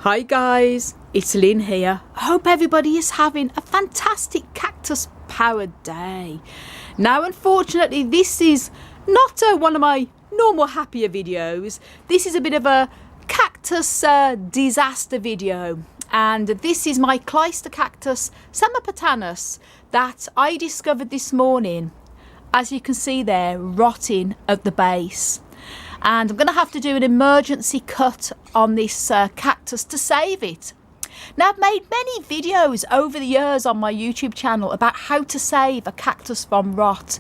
Hi guys, it's Lynn here. I hope everybody is having a fantastic cactus powered day. Now unfortunately this is not one of my normal happier videos. This is a bit of a cactus disaster video, and this is my cleister cactus samapatanus that I discovered this morning. As you can see there, rotting at the base. And I'm going to have to do an emergency cut on this cactus to save it. Now, I've made many videos over the years on my YouTube channel about how to save a cactus from rot,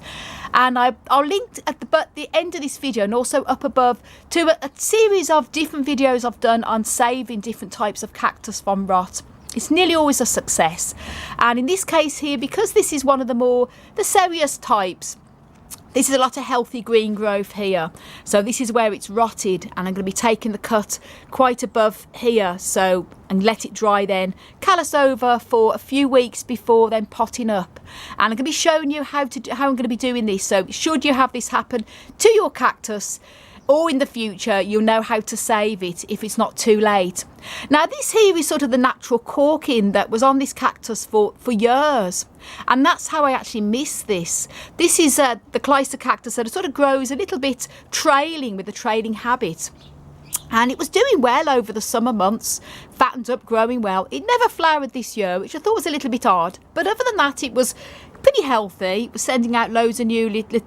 and I'll link at the end of this video and also up above to a series of different videos I've done on saving different types of cactus from rot. It's nearly always a success, and in this case here, because this is one of the serious types, this is a lot of healthy green growth here, so this is where it's rotted, and I'm going to be taking the cut quite above here, and let it dry, then callus over for a few weeks before then potting up. And I'm going to be showing you how I'm going to be doing this. So should you have this happen to your cactus, or in the future, you'll know how to save it if it's not too late. Now this here is sort of the natural corking that was on this cactus for years, and that's how I actually missed this. This is the cleister cactus that sort of grows a little bit trailing, with a trailing habit. And it was doing well over the summer months, fattened up, growing well. It never flowered this year, which I thought was a little bit odd, but other than that it was pretty healthy. It was sending out loads of new little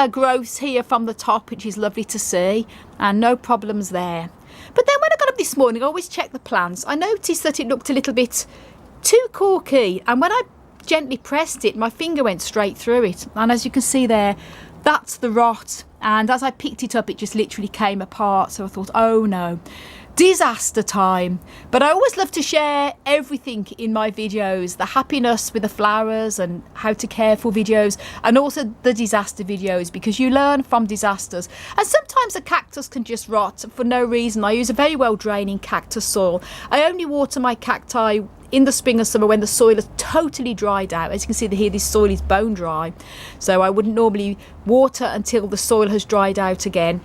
growths here from the top, which is lovely to see, and no problems there. But then when I got up this morning, I always check the plants. I noticed that it looked a little bit too corky, and when I gently pressed it, my finger went straight through it, and as you can see there, that's the rot. And as I picked it up, it just literally came apart. So I thought, oh no, disaster time. But I always love to share everything in my videos, the happiness with the flowers and how to care for videos, and also the disaster videos, because you learn from disasters. And sometimes a cactus can just rot for no reason. I use a very well draining cactus soil. I only water my cacti in the spring or summer when the soil is totally dried out. As you can see here, this soil is bone dry, so I wouldn't normally water until the soil has dried out again.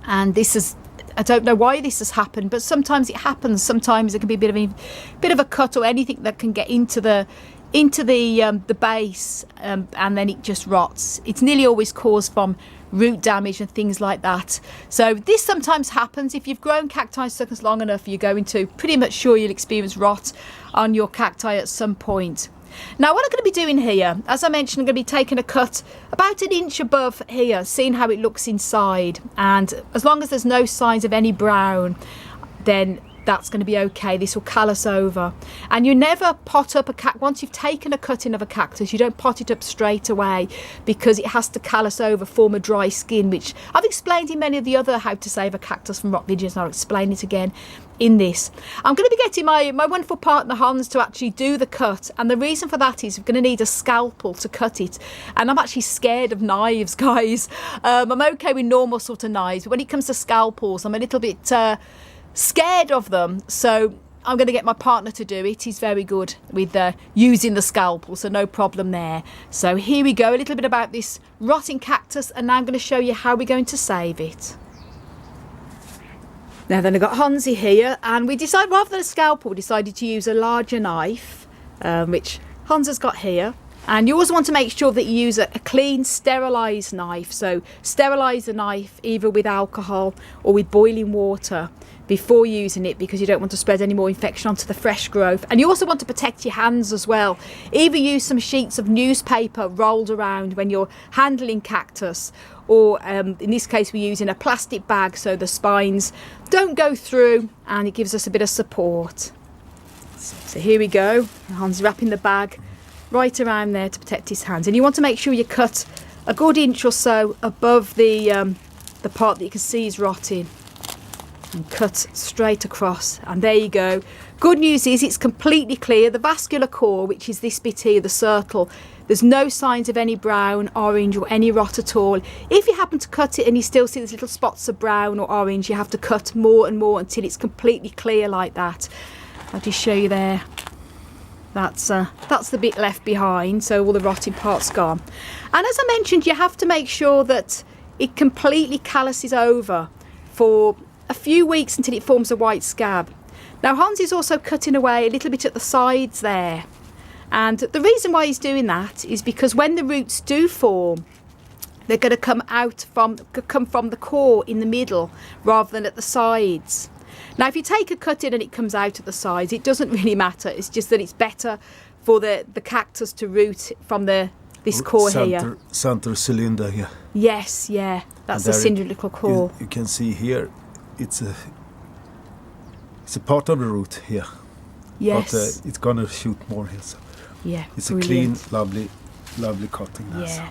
And this is, I don't know why this has happened, but sometimes it happens. Sometimes it can be a bit of a cut or anything that can get into the base, and then it just rots. It's nearly always caused from root damage and things like that. So this sometimes happens. If you've grown cacti succulents long enough, you're going to pretty much sure you'll experience rot on your cacti at some point. Now what I'm going to be doing here, as I mentioned, I'm going to be taking a cut about 1 inch above here, seeing how it looks inside, and as long as there's no signs of any brown, then that's going to be okay. This will callus over. And you never pot up once you've taken a cutting of a cactus, you don't pot it up straight away, because it has to callus over, form a dry skin, which I've explained in many of the other how to save a cactus from rot videos, and I'll explain it again in this. I'm going to be getting my wonderful partner Hans to actually do the cut, and the reason for that is we're going to need a scalpel to cut it, and I'm actually scared of knives, guys. I'm okay with normal sort of knives, but when it comes to scalpels, I'm a little bit scared of them. So I'm going to get my partner to do it. He's very good with using the scalpel, so no problem there. So here we go, a little bit about this rotting cactus, and now I'm going to show you how we're going to save it. Now then, I've got Hansi here, and we decided, rather than a scalpel, we decided to use a larger knife, which Hans has got here. And you always want to make sure that you use a clean, sterilised knife. So sterilise the knife either with alcohol or with boiling water before using it, because you don't want to spread any more infection onto the fresh growth. And you also want to protect your hands as well. Either use some sheets of newspaper rolled around when you're handling cactus, or in this case we're using a plastic bag so the spines don't go through, and it gives us a bit of support. So here we go, Hans wrapping the bag right around there to protect his hands. And you want to make sure you cut a good inch or so above the part that you can see is rotting, and cut straight across. And there you go. Good news is it's completely clear. The vascular core, which is this bit here, the circle, there's no signs of any brown, orange or any rot at all. If you happen to cut it and you still see these little spots of brown or orange, you have to cut more and more until it's completely clear like that. I'll just show you there. That's the bit left behind, so all the rotting part's gone. And as I mentioned, you have to make sure that it completely calluses over for a few weeks until it forms a white scab. Now Hans is also cutting away a little bit at the sides there, and the reason why he's doing that is because when the roots do form, they're going to come from the core in the middle rather than at the sides. Now if you take a cut in and it comes out at the sides, it doesn't really matter. It's just that it's better for the cactus to root from this core here. Center cylinder here. Yes, yeah, that's the cylindrical core. You can see here, it's a part of the root here. Yes. But it's gonna shoot more here. So yeah, it's brilliant. A clean, lovely cutting. Now, yeah. so.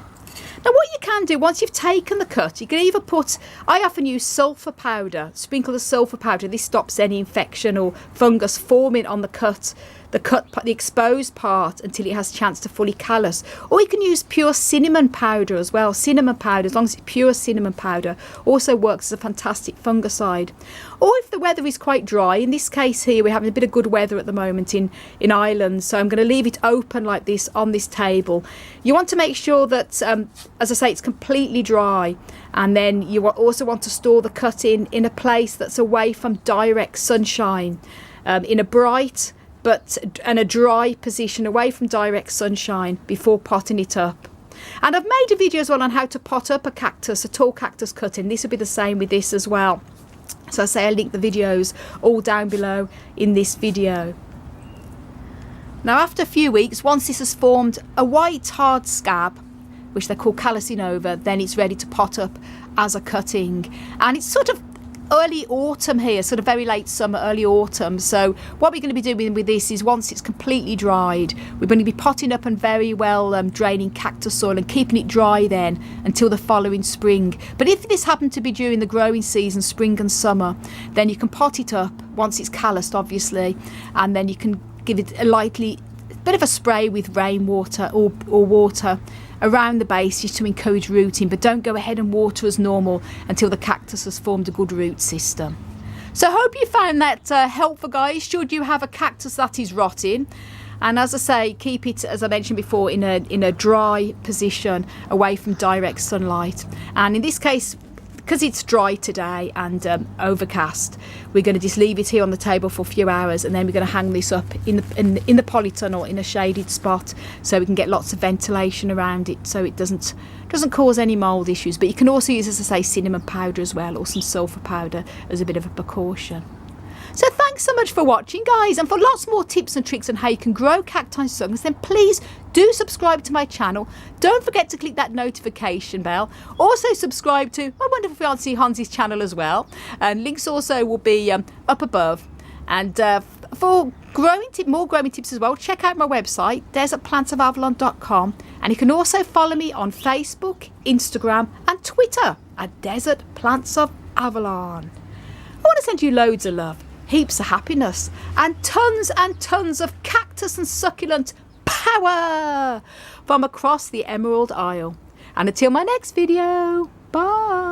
Now what you can do, once you've taken the cut, you can either put, I often use sulphur powder, sprinkle the sulphur powder. This stops any infection or fungus forming on the exposed part until it has a chance to fully callus. Or you can use pure cinnamon powder as well. Cinnamon powder, as long as it's pure cinnamon powder, also works as a fantastic fungicide. Or if the weather is quite dry, in this case here we're having a bit of good weather at the moment in Ireland, so I'm going to leave it open like this on this table. You want to make sure that, as I say, it's completely dry, and then you also want to store the cut in a place that's away from direct sunshine, in a bright and a dry position away from direct sunshine before potting it up. And I've made a video as well on how to pot up a tall cactus cutting. This will be the same with this as well. So I say I'll link the videos all down below in this video. Now after a few weeks, once this has formed a white hard scab, which they call callusing over, then it's ready to pot up as a cutting. And it's sort of early autumn here, sort of very late summer, early autumn. So what we're going to be doing with this is, once it's completely dried, we're going to be potting up and very well draining cactus soil and keeping it dry then until the following spring. But if this happened to be during the growing season, spring and summer, then you can pot it up once it's calloused, obviously, and then you can give it a bit of a spray with rainwater or water around the base just to encourage rooting, but don't go ahead and water as normal until the cactus has formed a good root system. So I hope you found that helpful, guys, should you have a cactus that is rotting. And as I say, keep it, as I mentioned before, in a dry position away from direct sunlight. And in this case, because it's dry today and overcast, we're going to just leave it here on the table for a few hours, and then we're going to hang this up in the polytunnel in a shaded spot so we can get lots of ventilation around it so it doesn't cause any mould issues. But you can also use, as I say, cinnamon powder as well, or some sulphur powder as a bit of a precaution. So thanks so much for watching, guys, and for lots more tips and tricks on how you can grow cacti succulents, then please do subscribe to my channel. Don't forget to click that notification bell. Also subscribe to my wonderful fiancé Hansi's channel as well, and links also will be up above. And for more growing tips as well, check out my website, desertplantsofavalon.com, and you can also follow me on Facebook, Instagram and Twitter at Desert Plants of Avalon. I want to send you loads of love, heaps of happiness, and tons of cactus and succulent power from across the Emerald Isle. And until my next video, bye.